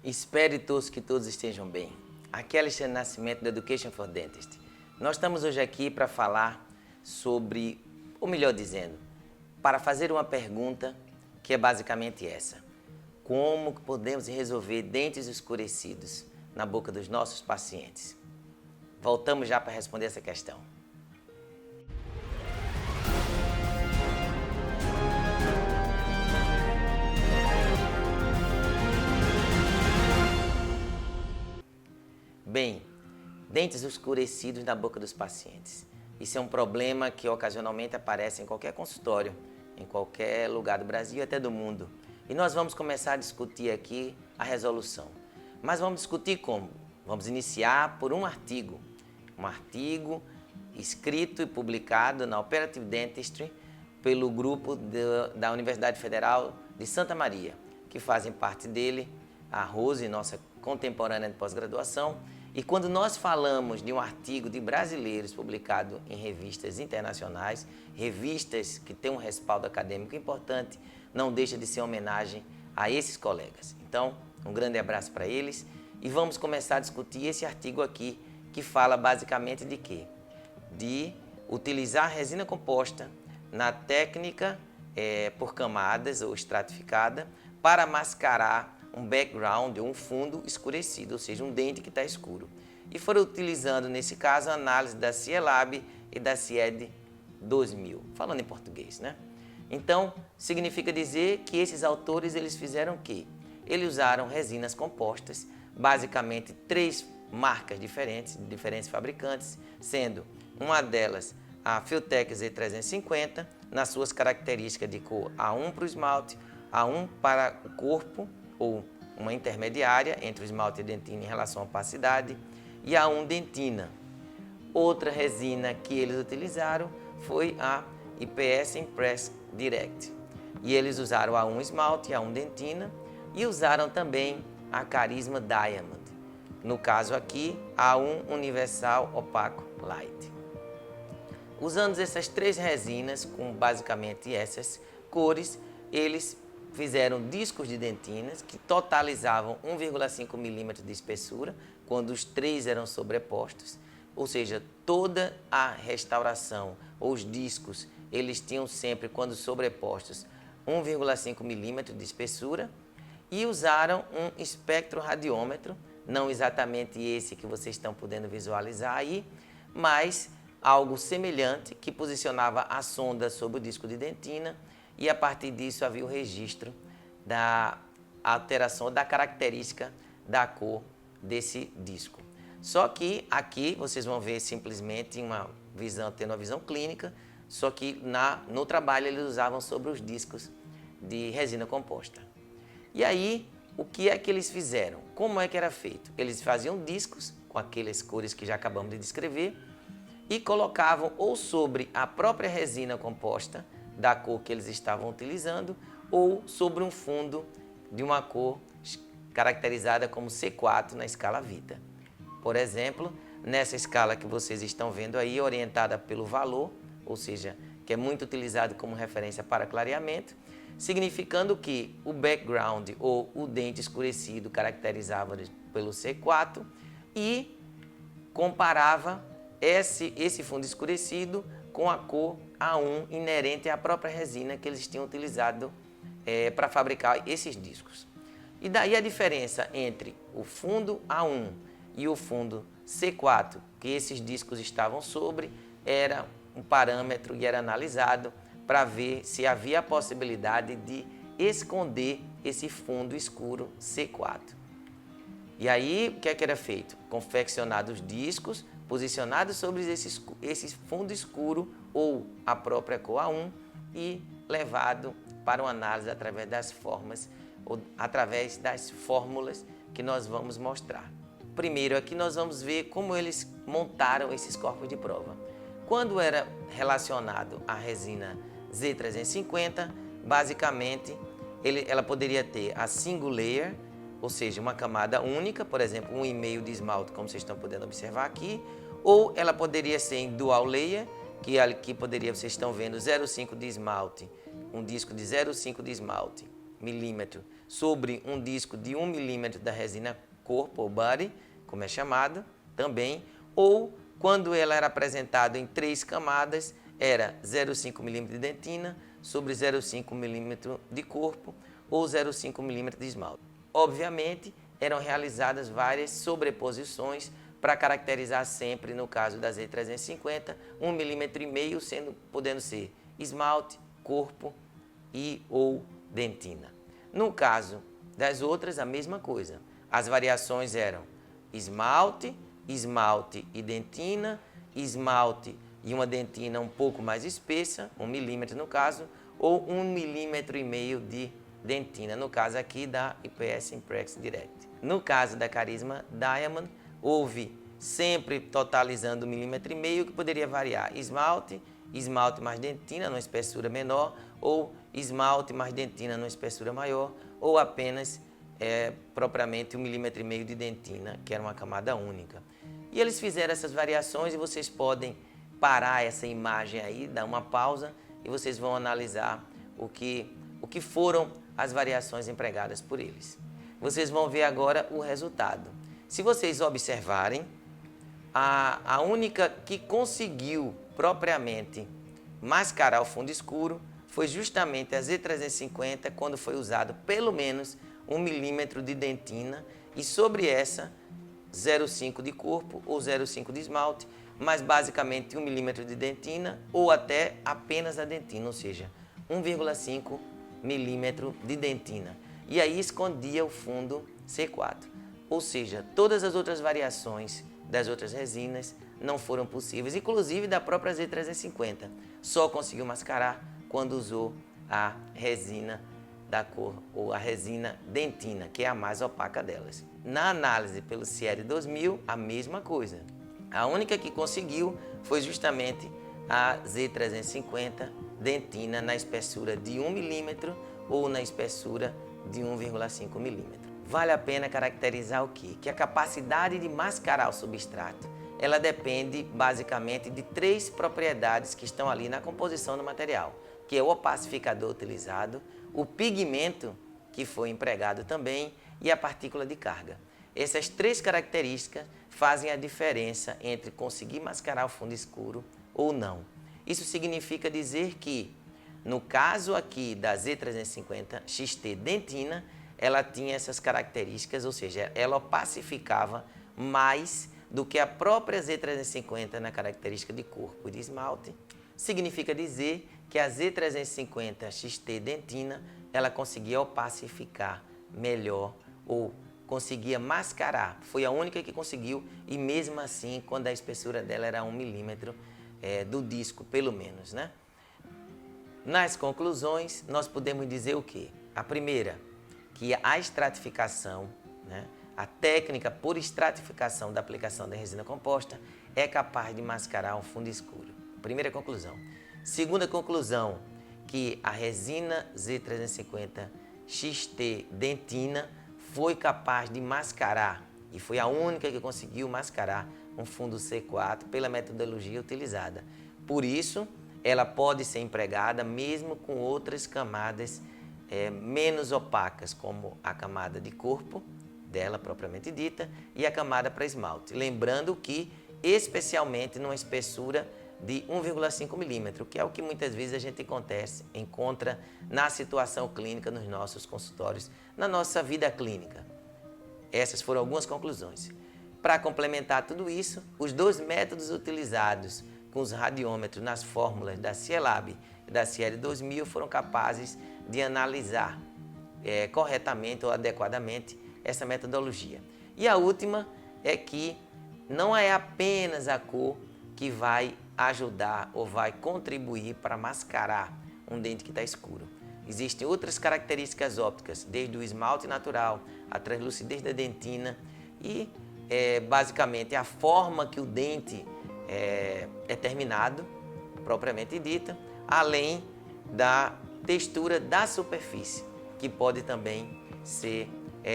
Espero que todos estejam bem. Aqui é Alexandre Nascimento, do Education for Dentist. Nós estamos hoje aqui para falar sobre, ou melhor dizendo, para fazer uma pergunta que é basicamente essa. Como podemos resolver dentes escurecidos na boca dos nossos pacientes? Voltamos já para responder essa questão. Bem, dentes escurecidos na boca dos pacientes. Isso é um problema que ocasionalmente aparece em qualquer consultório, em qualquer lugar do Brasil e até do mundo. E nós vamos começar a discutir aqui a resolução. Mas vamos discutir como? Vamos iniciar por um artigo escrito e publicado na Operative Dentistry pelo grupo da Universidade Federal de Santa Maria, que fazem parte dele a Rose, nossa contemporânea de pós-graduação. E quando nós falamos de um artigo de brasileiros publicado em revistas internacionais, revistas que têm um respaldo acadêmico importante, não deixa de ser homenagem a esses colegas. Então, um grande abraço para eles e vamos começar a discutir esse artigo aqui, que fala basicamente de quê? De utilizar resina composta na técnica por camadas ou estratificada para mascarar um background, um fundo escurecido, ou seja, um dente que está escuro. E foram utilizando, nesse caso, a análise da CIELAB e da CIED 2000, falando em português, né? Então, significa dizer que esses autores, eles fizeram o quê? Eles usaram resinas compostas, basicamente 3 marcas diferentes, de diferentes fabricantes, sendo uma delas a Filtek Z350, nas suas características de cor A1 para o esmalte, A1 para o corpo, ou uma intermediária entre o esmalte e a dentina em relação à opacidade, e A1 dentina. Outra resina que eles utilizaram foi a IPS Impress Direct. E eles usaram A1 esmalte e A1 dentina e usaram também a Carisma Diamond. No caso aqui, A1 Universal Opaco Light. Usando essas 3 resinas, com basicamente essas cores, eles fizeram discos de dentinas que totalizavam 1,5 milímetros de espessura, quando os 3 eram sobrepostos, ou seja, toda a restauração, ou os discos, eles tinham sempre, quando sobrepostos, 1,5 milímetros de espessura, e usaram um espectroradiômetro, não exatamente esse que vocês estão podendo visualizar aí, mas algo semelhante, que posicionava a sonda sobre o disco de dentina, e a partir disso havia o registro da alteração da característica da cor desse disco. Só que aqui vocês vão ver simplesmente tendo uma visão clínica, só que no trabalho eles usavam sobre os discos de resina composta. E aí, o que é que eles fizeram? Como é que era feito? Eles faziam discos com aquelas cores que já acabamos de descrever e colocavam ou sobre a própria resina composta da cor que eles estavam utilizando ou sobre um fundo de uma cor caracterizada como C4 na escala Vita. Por exemplo, nessa escala que vocês estão vendo aí, orientada pelo valor, ou seja, que é muito utilizado como referência para clareamento, significando que o background ou o dente escurecido caracterizava pelo C4 e comparava esse fundo escurecido com a cor A1 inerente à própria resina que eles tinham utilizado para fabricar esses discos. E daí a diferença entre o fundo A1 e o fundo C4 que esses discos estavam sobre era um parâmetro e era analisado para ver se havia a possibilidade de esconder esse fundo escuro C4. E aí, o que é que era feito? Confeccionados discos, posicionados sobre esse fundo escuro ou a própria cor A1 e levado para uma análise através das formas ou através das fórmulas que nós vamos mostrar. Primeiro, aqui nós vamos ver como eles montaram esses corpos de prova. Quando era relacionado à resina Z350, basicamente ela poderia ter a single layer, ou seja, uma camada única, por exemplo, 1,5 de esmalte, como vocês estão podendo observar aqui, ou ela poderia ser em dual layer, que aqui vocês estão vendo 0,5 de esmalte, um disco de 0,5 de esmalte, milímetro, sobre um disco de 1 milímetro da resina corpo, ou body, como é chamado também, ou quando ela era apresentada em 3 camadas, era 0,5 milímetro de dentina sobre 0,5 milímetro de corpo ou 0,5 milímetro de esmalte. Obviamente, eram realizadas várias sobreposições para caracterizar sempre, no caso da Z350, 1,5 milímetro, podendo ser esmalte, corpo e ou dentina. No caso das outras, a mesma coisa. As variações eram esmalte, esmalte e dentina, esmalte e uma dentina um pouco mais espessa, 1 milímetro no caso, ou 1,5 milímetro de dentina, no caso aqui da IPS Imprex Direct. No caso da Carisma Diamond, houve sempre totalizando 1,5 milímetro, que poderia variar esmalte, esmalte mais dentina numa espessura menor, ou esmalte mais dentina numa espessura maior, ou apenas propriamente 1,5 milímetro de dentina, que era uma camada única. E eles fizeram essas variações e vocês podem parar essa imagem aí, dar uma pausa e vocês vão analisar o que foram as variações empregadas por eles. Vocês vão ver agora o resultado. Se vocês observarem, a única que conseguiu propriamente mascarar o fundo escuro foi justamente a Z350, quando foi usado pelo menos 1 milímetro de dentina e sobre essa 0,5 de corpo ou 0,5 de esmalte, mas basicamente 1 milímetro de dentina ou até apenas a dentina, ou seja, 1,5 milímetro de dentina. E aí escondia o fundo C4. Ou seja, todas as outras variações das outras resinas não foram possíveis, inclusive da própria Z350. Só conseguiu mascarar quando usou a resina da cor, ou a resina dentina, que é a mais opaca delas. Na análise pelo CIERE 2000, a mesma coisa. A única que conseguiu foi justamente a Z350 dentina na espessura de 1 milímetro ou na espessura de 1,5 milímetro. Vale a pena caracterizar o quê? Que a capacidade de mascarar o substrato, ela depende basicamente de 3 propriedades que estão ali na composição do material, que é o opacificador utilizado, o pigmento que foi empregado também e a partícula de carga. Essas 3 características fazem a diferença entre conseguir mascarar o fundo escuro ou não. Isso significa dizer que, no caso aqui da Z350 XT dentina, ela tinha essas características, ou seja, ela opacificava mais do que a própria Z350 na característica de corpo e de esmalte. Significa dizer que a Z350 XT dentina, ela conseguia opacificar melhor ou conseguia mascarar. Foi a única que conseguiu e mesmo assim, quando a espessura dela era 1 milímetro do disco, pelo menos, né? Nas conclusões, nós podemos dizer o quê? A primeira, que a estratificação, né, a técnica por estratificação da aplicação da resina composta é capaz de mascarar um fundo escuro. Primeira conclusão. Segunda conclusão, que a resina Z350 XT dentina foi capaz de mascarar, e foi a única que conseguiu mascarar um fundo C4 pela metodologia utilizada. Por isso, ela pode ser empregada mesmo com outras camadas menos opacas, como a camada de corpo dela propriamente dita e a camada para esmalte. Lembrando que, especialmente numa espessura de 1,5 milímetro, que é o que muitas vezes a gente encontra na situação clínica nos nossos consultórios, na nossa vida clínica. Essas foram algumas conclusões. Para complementar tudo isso, os 2 métodos utilizados com os radiômetros nas fórmulas da CIELAB e da CIERE 2000 foram capazes de analisar corretamente ou adequadamente essa metodologia. E a última é que não é apenas a cor que vai ajudar ou vai contribuir para mascarar um dente que está escuro. Existem outras características ópticas, desde o esmalte natural, a translucidez da dentina e basicamente a forma que o dente é terminado, propriamente dita, além da textura da superfície, que pode também ser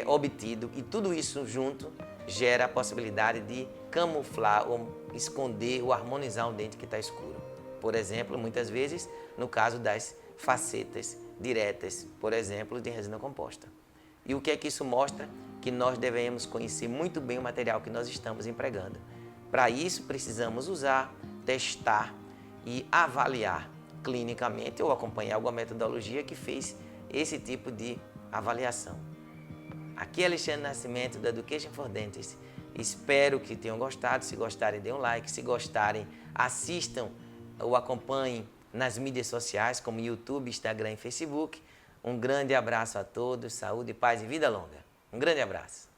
obtido, e tudo isso junto gera a possibilidade de camuflar ou esconder ou harmonizar um dente que está escuro. Por exemplo, muitas vezes, no caso das facetas diretas, por exemplo, de resina composta. E o que é que isso mostra? Que nós devemos conhecer muito bem o material que nós estamos empregando. Para isso, precisamos usar, testar e avaliar clinicamente ou acompanhar alguma metodologia que fez esse tipo de avaliação. Aqui é Alexandre Nascimento, da Education for Dentists. Espero que tenham gostado. Se gostarem, dêem um like. Se gostarem, assistam ou acompanhem nas mídias sociais, como YouTube, Instagram e Facebook. Um grande abraço a todos, saúde, paz e vida longa. Um grande abraço.